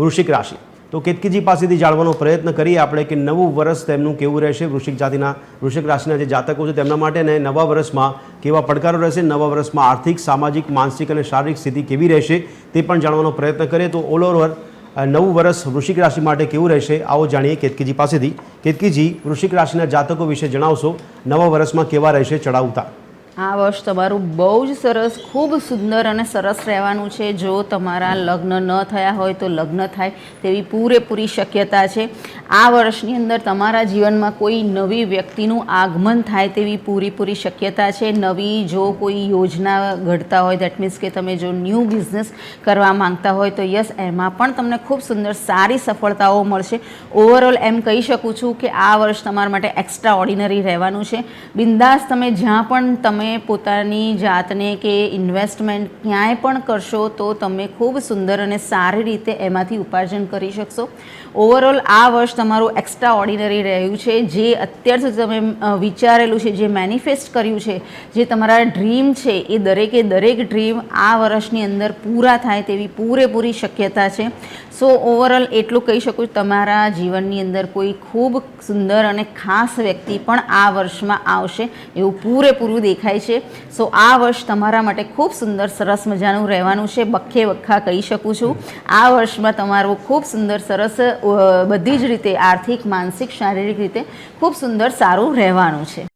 વૃશ્ચિક રાશિ. તો કેતકીજી પાસેથી જાણવાનો પ્રયત્ન કરીએ આપણે કે નવું વર્ષ તેમનું કેવું રહેશે. વૃશ્ચિક રાશિના જે જાતકો છે તેમના માટે ને નવા વર્ષમાં કેવા પડકારો રહેશે, નવા વર્ષમાં આર્થિક, સામાજિક, માનસિક અને શારીરિક સ્થિતિ કેવી રહેશે તે પણ જાણવાનો પ્રયત્ન કરીએ. તો ઓલ ઓવર નવું વર્ષ વૃશ્ચિક રાશિ માટે કેવું રહેશે આવો જાણીએ કેતકીજી પાસેથી. કેતકીજી, વૃશ્ચિક રાશિના જાતકો વિશે જણાવશો, નવા વર્ષમાં કેવા રહેશે ચડાવ ઉતાર? આ વર્ષ તમારું બહુ જ સરસ, ખૂબ સુંદર અને સરસ રહેવાનું છે. જો તમારા લગ્ન ન થયા હોય તો લગ્ન થાય તેવી પૂરેપૂરી શક્યતા છે. આ વર્ષની અંદર તમારા જીવનમાં કોઈ નવી વ્યક્તિનું આગમન થાય તેવી પૂરેપૂરી શક્યતા છે. નવી જો કોઈ યોજના ઘડતા હોય, દેટ મીન્સ કે તમે જો ન્યૂ બિઝનેસ કરવા માંગતા હોય તો યસ, એમાં પણ તમને ખૂબ સુંદર સારી સફળતાઓ મળશે. ઓવરઓલ એમ કહી શકું છું કે આ વર્ષ તમારા માટે એક્સ્ટ્રા ઓર્ડિનરી રહેવાનું છે. બિંદાસ તમે જ્યાં પણ તમે પોતાની જાતને કે ઇન્વેસ્ટમેન્ટ ક્યાંય પણ કરશો તો તમે ખૂબ સુંદર અને સારી રીતે એમાંથી ઉપાર્જન કરી શકશો. ઓવરઓલ આ વર્ષ તમારું એક્સ્ટ્રા ઓર્ડિનરી રહ્યું છે. જે અત્યાર સુધી તમે વિચારેલું છે, જે મેનિફેસ્ટ કર્યું છે, જે તમારા ડ્રીમ છે, એ દરેકે દરેક ડ્રીમ આ વર્ષની અંદર પૂરા થાય તેવી પૂરેપૂરી શક્યતા છે. સો ઓવરઓલ એટલું કહી શકું, તમારા જીવનની અંદર કોઈ ખૂબ સુંદર અને ખાસ વ્યક્તિ પણ આ વર્ષમાં આવશે એવું પૂરેપૂરું દેખાય છે. સો આ વર્ષ તમારા માટે ખૂબ સુંદર સરસ મજાનું રહેવાનું છે. બખ્ખે વખ્ખા કહી શકું છું. આ વર્ષમાં તમારું ખૂબ સુંદર સરસ બધી જ રીતે આર્થિક, માનસિક, શારીરિક રીતે ખૂબ સુંદર સારું રહેવાનું છે.